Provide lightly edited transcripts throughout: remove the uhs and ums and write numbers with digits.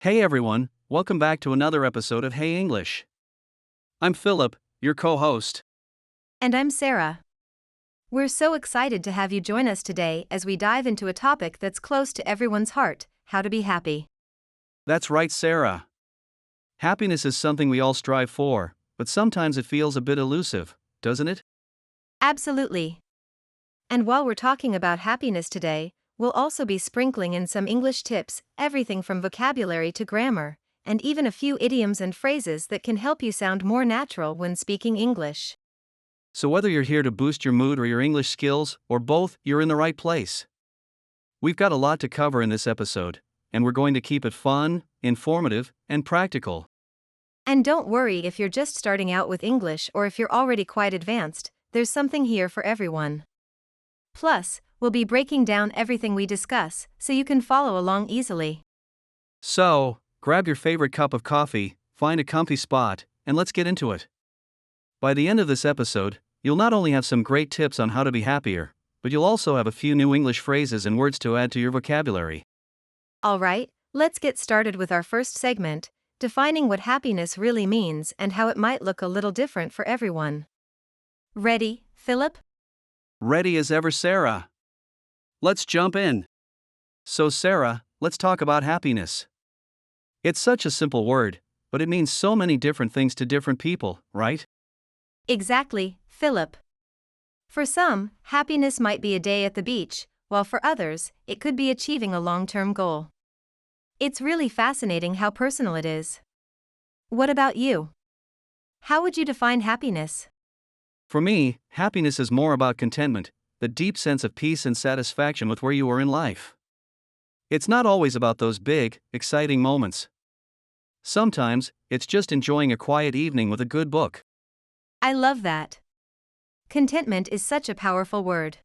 Hey everyone, welcome back to another episode of Hey English. I'm Philip, your co-host. And I'm Sarah. We're so excited to have you join us today as we dive into a topic that's close to everyone's heart: how to be happy. That's right, Sarah. Happiness is something we all strive for, but sometimes it feels a bit elusive, doesn't it? Absolutely. And while we're talking about happiness today, we'll also be sprinkling in some English tips, everything from vocabulary to grammar, and even a few idioms and phrases that can help you sound more natural when speaking English. So whether you're here to boost your mood or your English skills, or both, you're in the right place. We've got a lot to cover in this episode, and we're going to keep it fun, informative, and practical. And don't worry if you're just starting out with English or if you're already quite advanced, there's something here for everyone. Plus, we'll be breaking down everything we discuss so you can follow along easily. So, grab your favorite cup of coffee, find a comfy spot, and let's get into it. By the end of this episode, you'll not only have some great tips on how to be happier, but you'll also have a few new English phrases and words to add to your vocabulary. Alright, let's get started with our first segment, defining what happiness really means and how it might look a little different for everyone. Ready, Philip? Ready as ever, Sarah. Let's jump in. So, Sarah, let's talk about happiness. It's such a simple word, but it means so many different things to different people, right? Exactly, Philip. For some, happiness might be a day at the beach, while for others, it could be achieving a long-term goal. It's really fascinating how personal it is. What about you? How would you define happiness? For me, happiness is more about contentment, the deep sense of peace and satisfaction with where you are in life. It's not always about those big, exciting moments. Sometimes, it's just enjoying a quiet evening with a good book. I love that. Contentment is such a powerful word.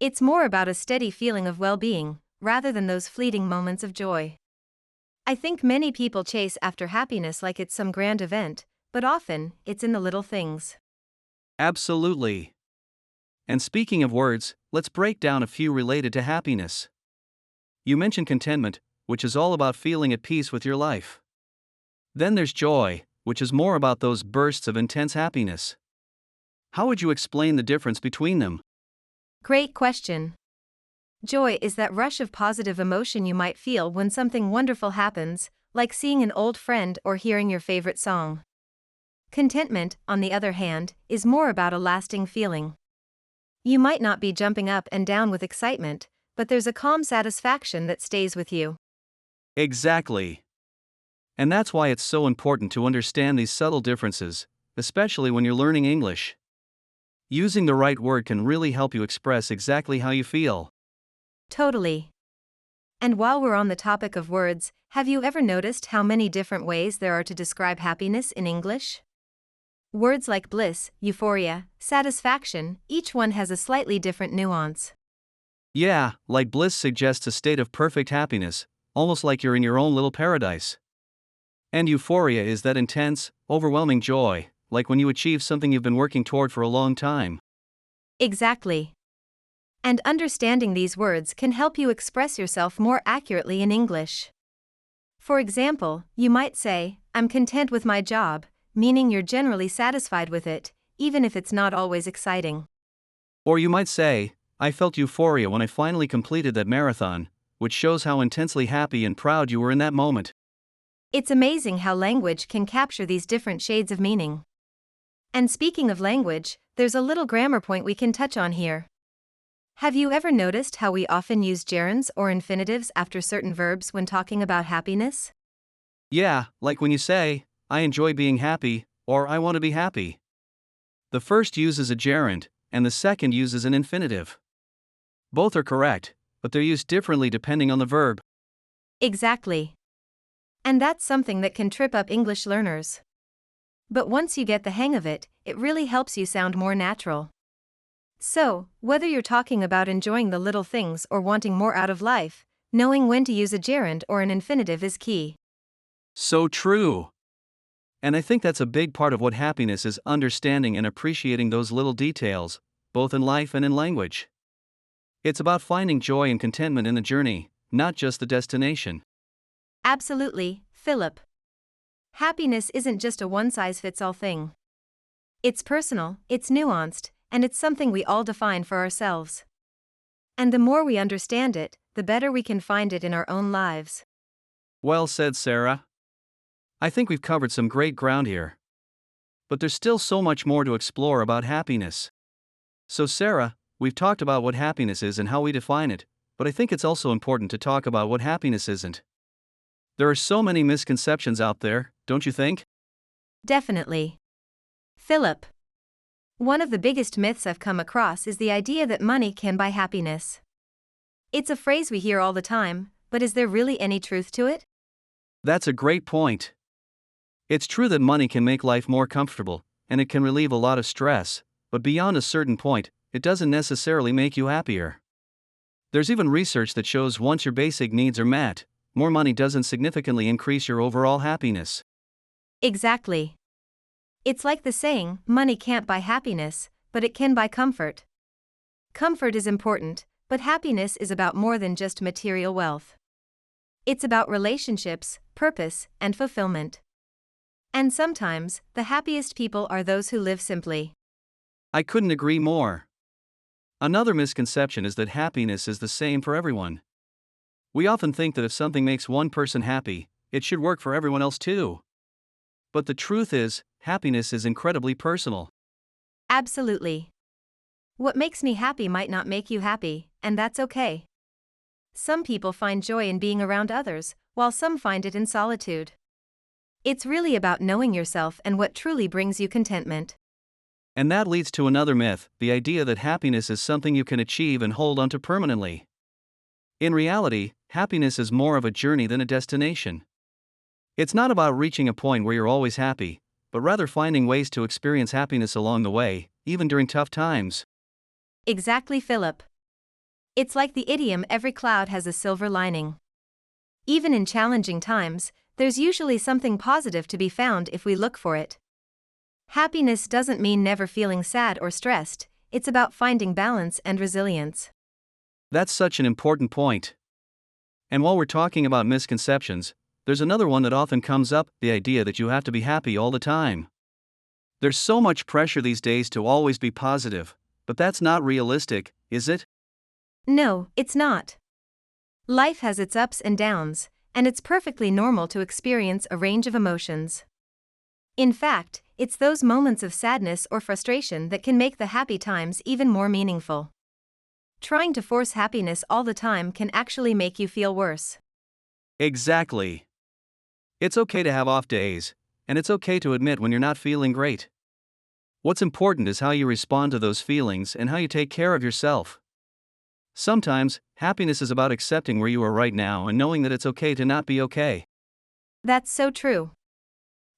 It's more about a steady feeling of well-being, rather than those fleeting moments of joy. I think many people chase after happiness like it's some grand event, but often, it's in the little things. Absolutely. And speaking of words, let's break down a few related to happiness. You mentioned contentment, which is all about feeling at peace with your life. Then there's joy, which is more about those bursts of intense happiness. How would you explain the difference between them? Great question. Joy is that rush of positive emotion you might feel when something wonderful happens, like seeing an old friend or hearing your favorite song. Contentment, on the other hand, is more about a lasting feeling. You might not be jumping up and down with excitement, but there's a calm satisfaction that stays with you. Exactly. And that's why it's so important to understand these subtle differences, especially when you're learning English. Using the right word can really help you express exactly how you feel. Totally. And while we're on the topic of words, have you ever noticed how many different ways there are to describe happiness in English? Words like bliss, euphoria, satisfaction, each one has a slightly different nuance. Yeah, like bliss suggests a state of perfect happiness, almost like you're in your own little paradise. And euphoria is that intense, overwhelming joy, like when you achieve something you've been working toward for a long time. Exactly. And understanding these words can help you express yourself more accurately in English. For example, you might say, "I'm content with my job," meaning you're generally satisfied with it, even if it's not always exciting. Or you might say, "I felt euphoria when I finally completed that marathon," which shows how intensely happy and proud you were in that moment. It's amazing how language can capture these different shades of meaning. And speaking of language, there's a little grammar point we can touch on here. Have you ever noticed how we often use gerunds or infinitives after certain verbs when talking about happiness? Yeah, like when you say, "I enjoy being happy," or "I want to be happy." The first uses a gerund, and the second uses an infinitive. Both are correct, but they're used differently depending on the verb. Exactly. And that's something that can trip up English learners. But once you get the hang of it, it really helps you sound more natural. So, whether you're talking about enjoying the little things or wanting more out of life, knowing when to use a gerund or an infinitive is key. So true. And I think that's a big part of what happiness is: understanding and appreciating those little details, both in life and in language. It's about finding joy and contentment in the journey, not just the destination. Absolutely, Philip. Happiness isn't just a one-size-fits-all thing. It's personal, it's nuanced, and it's something we all define for ourselves. And the more we understand it, the better we can find it in our own lives. Well said, Sarah. I think we've covered some great ground here. But there's still so much more to explore about happiness. So, Sarah, we've talked about what happiness is and how we define it, but I think it's also important to talk about what happiness isn't. There are so many misconceptions out there, don't you think? Definitely. Philip. One of the biggest myths I've come across is the idea that money can buy happiness. It's a phrase we hear all the time, but is there really any truth to it? That's a great point. It's true that money can make life more comfortable, and it can relieve a lot of stress, but beyond a certain point, it doesn't necessarily make you happier. There's even research that shows once your basic needs are met, more money doesn't significantly increase your overall happiness. Exactly. It's like the saying, money can't buy happiness, but it can buy comfort. Comfort is important, but happiness is about more than just material wealth. It's about relationships, purpose, and fulfillment. And sometimes, the happiest people are those who live simply. I couldn't agree more. Another misconception is that happiness is the same for everyone. We often think that if something makes one person happy, it should work for everyone else too. But the truth is, happiness is incredibly personal. Absolutely. What makes me happy might not make you happy, and that's okay. Some people find joy in being around others, while some find it in solitude. It's really about knowing yourself and what truly brings you contentment. And that leads to another myth, the idea that happiness is something you can achieve and hold onto permanently. In reality, happiness is more of a journey than a destination. It's not about reaching a point where you're always happy, but rather finding ways to experience happiness along the way, even during tough times. Exactly, Philip. It's like the idiom every cloud has a silver lining. Even in challenging times, there's usually something positive to be found if we look for it. Happiness doesn't mean never feeling sad or stressed, it's about finding balance and resilience. That's such an important point. And while we're talking about misconceptions, there's another one that often comes up, the idea that you have to be happy all the time. There's so much pressure these days to always be positive, but that's not realistic, is it? No, it's not. Life has its ups and downs, and it's perfectly normal to experience a range of emotions. In fact, it's those moments of sadness or frustration that can make the happy times even more meaningful. Trying to force happiness all the time can actually make you feel worse. Exactly. It's okay to have off days, and it's okay to admit when you're not feeling great. What's important is how you respond to those feelings and how you take care of yourself. Sometimes, happiness is about accepting where you are right now and knowing that it's okay to not be okay. That's so true.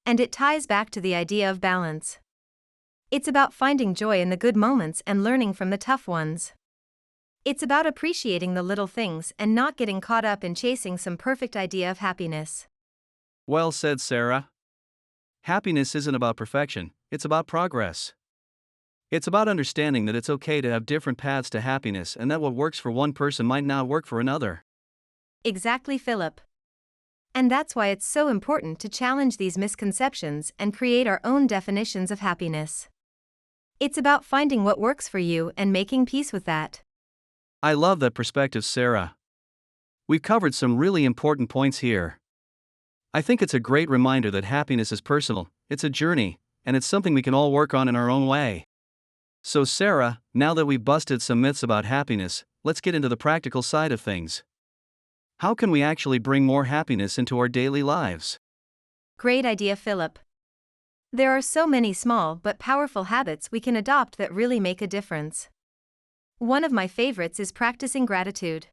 And it ties back to the idea of balance. It's about finding joy in the good moments and learning from the tough ones. It's about appreciating the little things and not getting caught up in chasing some perfect idea of happiness. Well said, Sarah. Happiness isn't about perfection, it's about progress. It's about understanding that it's okay to have different paths to happiness and that what works for one person might not work for another. Exactly, Philip. And that's why it's so important to challenge these misconceptions and create our own definitions of happiness. It's about finding what works for you and making peace with that. I love that perspective, Sarah. We've covered some really important points here. I think it's a great reminder that happiness is personal, it's a journey, and it's something we can all work on in our own way. So, Sarah, now that we've busted some myths about happiness, let's get into the practical side of things. How can we actually bring more happiness into our daily lives? Great idea, Philip. There are so many small but powerful habits we can adopt that really make a difference. One of my favorites is practicing gratitude.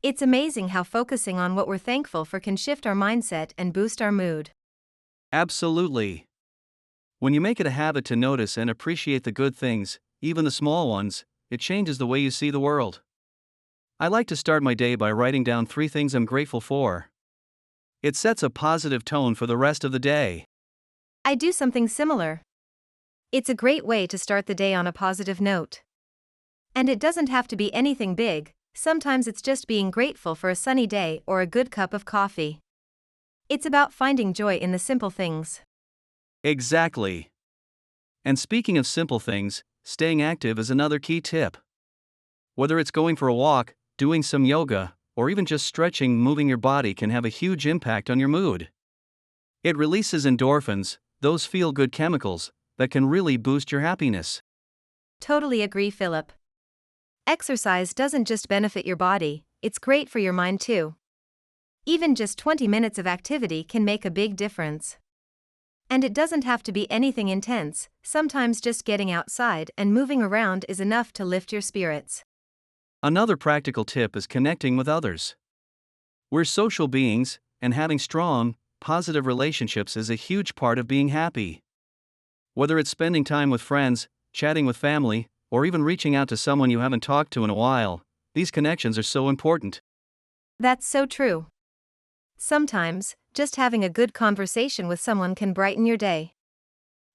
It's amazing how focusing on what we're thankful for can shift our mindset and boost our mood. Absolutely. When you make it a habit to notice and appreciate the good things, even the small ones, it changes the way you see the world. I like to start my day by writing down 3 things I'm grateful for. It sets a positive tone for the rest of the day. I do something similar. It's a great way to start the day on a positive note. And it doesn't have to be anything big, sometimes it's just being grateful for a sunny day or a good cup of coffee. It's about finding joy in the simple things. Exactly. And speaking of simple things, staying active is another key tip. Whether it's going for a walk, doing some yoga, or even just stretching, moving your body can have a huge impact on your mood. It releases endorphins, those feel-good chemicals, that can really boost your happiness. Totally agree, Philip. Exercise doesn't just benefit your body, it's great for your mind too. Even just 20 minutes of activity can make a big difference. And it doesn't have to be anything intense, sometimes just getting outside and moving around is enough to lift your spirits. Another practical tip is connecting with others. We're social beings, and having strong, positive relationships is a huge part of being happy. Whether it's spending time with friends, chatting with family, or even reaching out to someone you haven't talked to in a while, these connections are so important. That's so true. Sometimes, just having a good conversation with someone can brighten your day.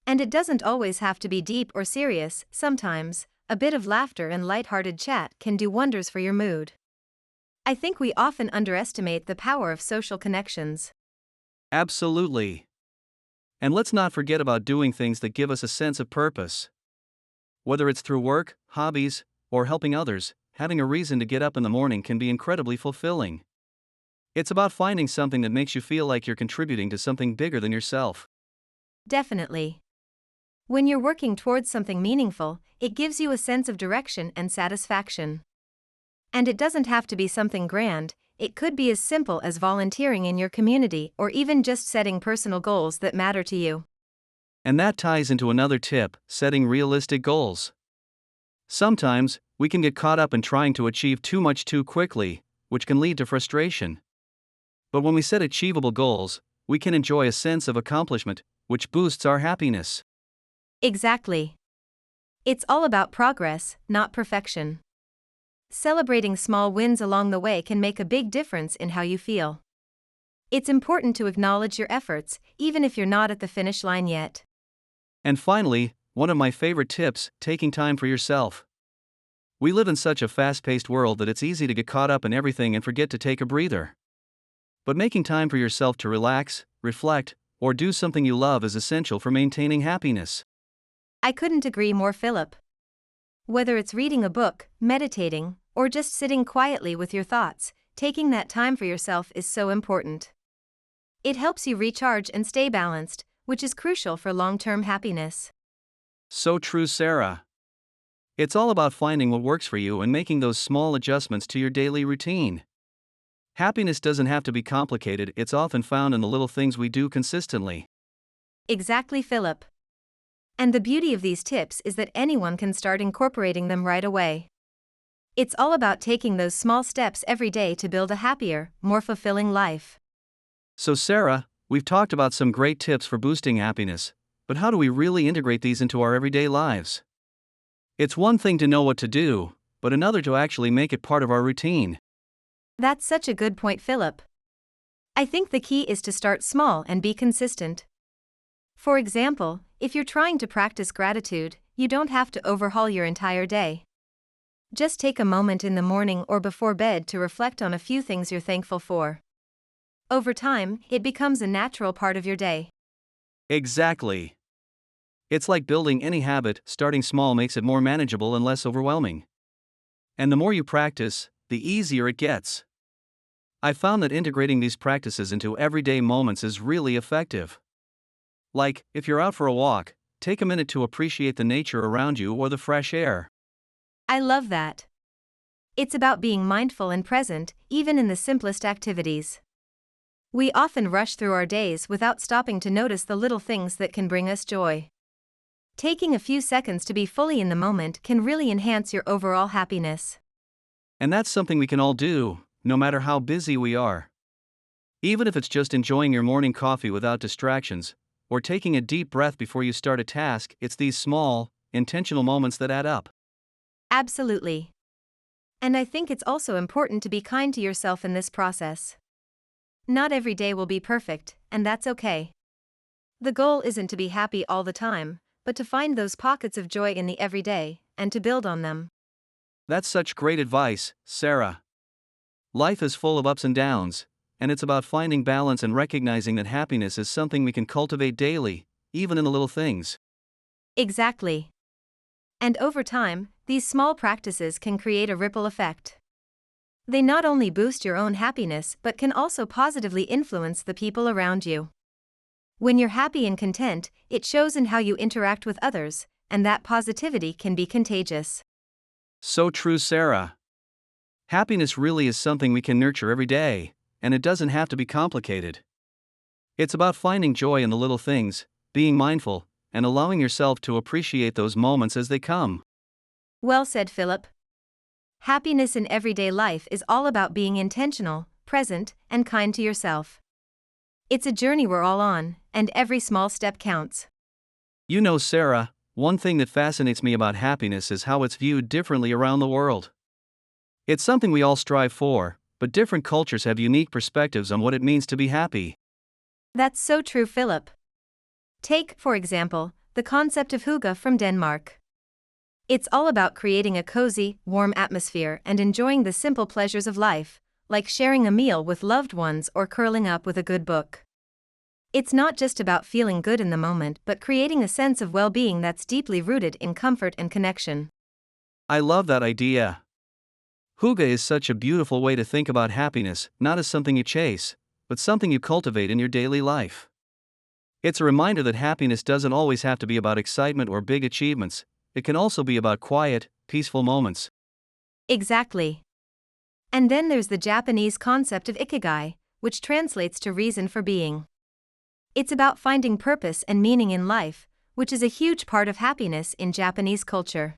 And it doesn't always have to be deep or serious, sometimes, a bit of laughter and lighthearted chat can do wonders for your mood. I think we often underestimate the power of social connections. Absolutely. And let's not forget about doing things that give us a sense of purpose. Whether it's through work, hobbies, or helping others, having a reason to get up in the morning can be incredibly fulfilling. It's about finding something that makes you feel like you're contributing to something bigger than yourself. Definitely. When you're working towards something meaningful, it gives you a sense of direction and satisfaction. And it doesn't have to be something grand, it could be as simple as volunteering in your community or even just setting personal goals that matter to you. And that ties into another tip: setting realistic goals. Sometimes, we can get caught up in trying to achieve too much too quickly, which can lead to frustration. But when we set achievable goals, we can enjoy a sense of accomplishment, which boosts our happiness. Exactly. It's all about progress, not perfection. Celebrating small wins along the way can make a big difference in how you feel. It's important to acknowledge your efforts, even if you're not at the finish line yet. And finally, one of my favorite tips: taking time for yourself. We live in such a fast-paced world that it's easy to get caught up in everything and forget to take a breather. But making time for yourself to relax, reflect, or do something you love is essential for maintaining happiness. I couldn't agree more, Philip. Whether it's reading a book, meditating, or just sitting quietly with your thoughts, taking that time for yourself is so important. It helps you recharge and stay balanced, which is crucial for long-term happiness. So true, Sarah. It's all about finding what works for you and making those small adjustments to your daily routine. Happiness doesn't have to be complicated, it's often found in the little things we do consistently. Exactly, Philip. And the beauty of these tips is that anyone can start incorporating them right away. It's all about taking those small steps every day to build a happier, more fulfilling life. So, Sarah, we've talked about some great tips for boosting happiness, but how do we really integrate these into our everyday lives? It's one thing to know what to do, but another to actually make it part of our routine. That's such a good point, Philip. I think the key is to start small and be consistent. For example, if you're trying to practice gratitude, you don't have to overhaul your entire day. Just take a moment in the morning or before bed to reflect on a few things you're thankful for. Over time, it becomes a natural part of your day. Exactly. It's like building any habit: starting small makes it more manageable and less overwhelming. And the more you practice, the easier it gets. I found that integrating these practices into everyday moments is really effective. Like, if you're out for a walk, take a minute to appreciate the nature around you or the fresh air. I love that. It's about being mindful and present, even in the simplest activities. We often rush through our days without stopping to notice the little things that can bring us joy. Taking a few seconds to be fully in the moment can really enhance your overall happiness. And that's something we can all do, no matter how busy we are. Even if it's just enjoying your morning coffee without distractions, or taking a deep breath before you start a task, it's these small, intentional moments that add up. Absolutely. And I think it's also important to be kind to yourself in this process. Not every day will be perfect, and that's okay. The goal isn't to be happy all the time, but to find those pockets of joy in the everyday, and to build on them. That's such great advice, Sarah. Life is full of ups and downs, and it's about finding balance and recognizing that happiness is something we can cultivate daily, even in the little things. Exactly. And over time, these small practices can create a ripple effect. They not only boost your own happiness but can also positively influence the people around you. When you're happy and content, it shows in how you interact with others, and that positivity can be contagious. So true, Sarah. Happiness really is something we can nurture every day, and it doesn't have to be complicated. It's about finding joy in the little things, being mindful, and allowing yourself to appreciate those moments as they come. Well said, Philip. Happiness in everyday life is all about being intentional, present, and kind to yourself. It's a journey we're all on, and every small step counts. You know, Sarah, one thing that fascinates me about happiness is how it's viewed differently around the world. It's something we all strive for, but different cultures have unique perspectives on what it means to be happy. That's so true, Philip. Take, for example, the concept of hygge from Denmark. It's all about creating a cozy, warm atmosphere and enjoying the simple pleasures of life, like sharing a meal with loved ones or curling up with a good book. It's not just about feeling good in the moment but creating a sense of well-being that's deeply rooted in comfort and connection. I love that idea. Hygge is such a beautiful way to think about happiness, not as something you chase, but something you cultivate in your daily life. It's a reminder that happiness doesn't always have to be about excitement or big achievements, it can also be about quiet, peaceful moments. Exactly. And then there's the Japanese concept of ikigai, which translates to reason for being. It's about finding purpose and meaning in life, which is a huge part of happiness in Japanese culture.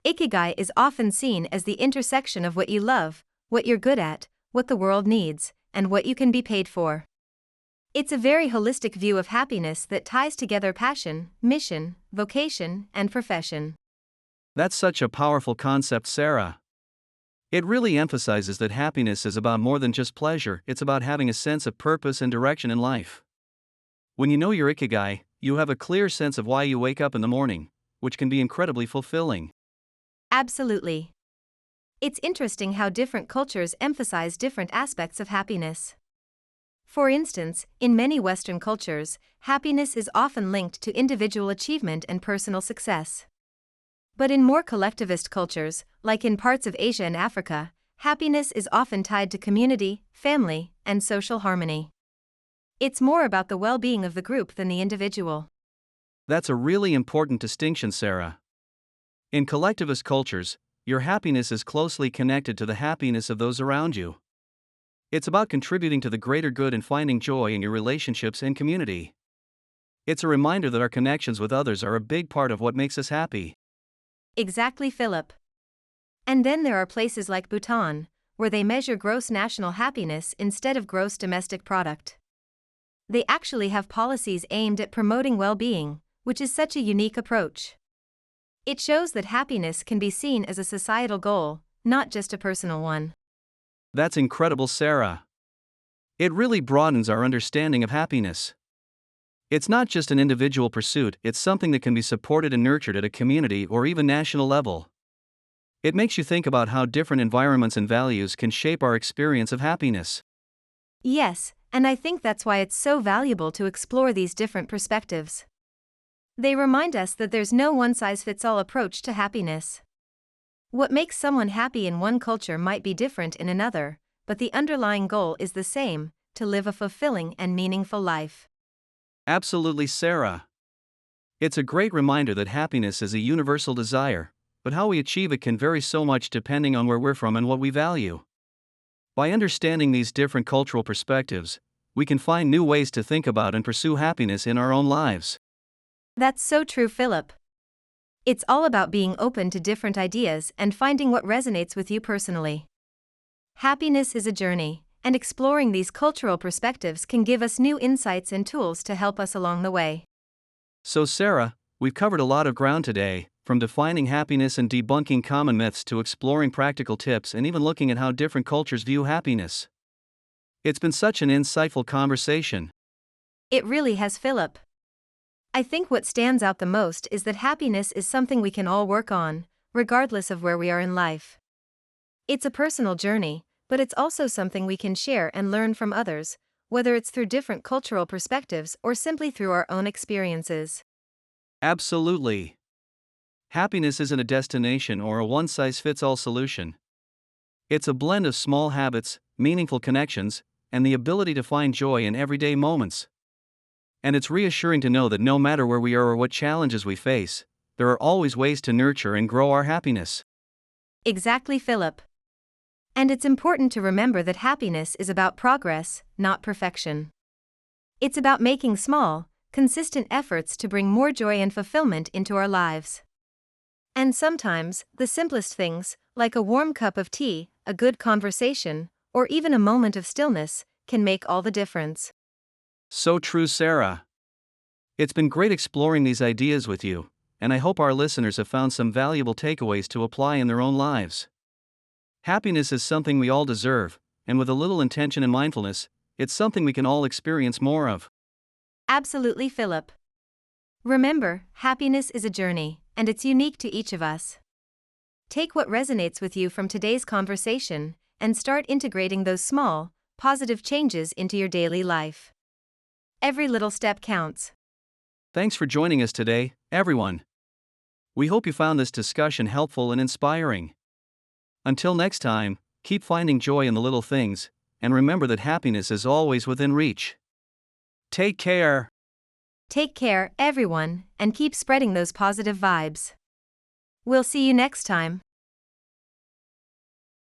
Ikigai is often seen as the intersection of what you love, what you're good at, what the world needs, and what you can be paid for. It's a very holistic view of happiness that ties together passion, mission, vocation, and profession. That's such a powerful concept, Sarah. It really emphasizes that happiness is about more than just pleasure, it's about having a sense of purpose and direction in life. When you know your ikigai, you have a clear sense of why you wake up in the morning, which can be incredibly fulfilling. Absolutely. It's interesting how different cultures emphasize different aspects of happiness. For instance, in many Western cultures, happiness is often linked to individual achievement and personal success. But in more collectivist cultures, like in parts of Asia and Africa, happiness is often tied to community, family, and social harmony. It's more about the well-being of the group than the individual. That's a really important distinction, Sarah. In collectivist cultures, your happiness is closely connected to the happiness of those around you. It's about contributing to the greater good and finding joy in your relationships and community. It's a reminder that our connections with others are a big part of what makes us happy. Exactly, Philip. And then there are places like Bhutan, where they measure gross national happiness instead of gross domestic product. They actually have policies aimed at promoting well-being, which is such a unique approach. It shows that happiness can be seen as a societal goal, not just a personal one. That's incredible, Sarah. It really broadens our understanding of happiness. It's not just an individual pursuit, it's something that can be supported and nurtured at a community or even national level. It makes you think about how different environments and values can shape our experience of happiness. Yes, and I think that's why it's so valuable to explore these different perspectives. They remind us that there's no one-size-fits-all approach to happiness. What makes someone happy in one culture might be different in another, but the underlying goal is the same: to live a fulfilling and meaningful life. Absolutely, Sarah. It's a great reminder that happiness is a universal desire, but how we achieve it can vary so much depending on where we're from and what we value. By understanding these different cultural perspectives, we can find new ways to think about and pursue happiness in our own lives. That's so true, Philip. It's all about being open to different ideas and finding what resonates with you personally. Happiness is a journey, and exploring these cultural perspectives can give us new insights and tools to help us along the way. So, Sarah, we've covered a lot of ground today, from defining happiness and debunking common myths to exploring practical tips and even looking at how different cultures view happiness. It's been such an insightful conversation. It really has, Philip. I think what stands out the most is that happiness is something we can all work on, regardless of where we are in life. It's a personal journey, but it's also something we can share and learn from others, whether it's through different cultural perspectives or simply through our own experiences. Absolutely. Happiness isn't a destination or a one-size-fits-all solution. It's a blend of small habits, meaningful connections, and the ability to find joy in everyday moments. And it's reassuring to know that no matter where we are or what challenges we face, there are always ways to nurture and grow our happiness. Exactly, Philip. And it's important to remember that happiness is about progress, not perfection. It's about making small, consistent efforts to bring more joy and fulfillment into our lives. And sometimes, the simplest things, like a warm cup of tea, a good conversation, or even a moment of stillness, can make all the difference. So true, Sarah. It's been great exploring these ideas with you, and I hope our listeners have found some valuable takeaways to apply in their own lives. Happiness is something we all deserve, and with a little intention and mindfulness, it's something we can all experience more of. Absolutely, Philip. Remember, happiness is a journey, and it's unique to each of us. Take what resonates with you from today's conversation, and start integrating those small, positive changes into your daily life. Every little step counts. Thanks for joining us today, everyone. We hope you found this discussion helpful and inspiring. Until next time, keep finding joy in the little things, and remember that happiness is always within reach. Take care. Take care, everyone, and keep spreading those positive vibes. We'll see you next time.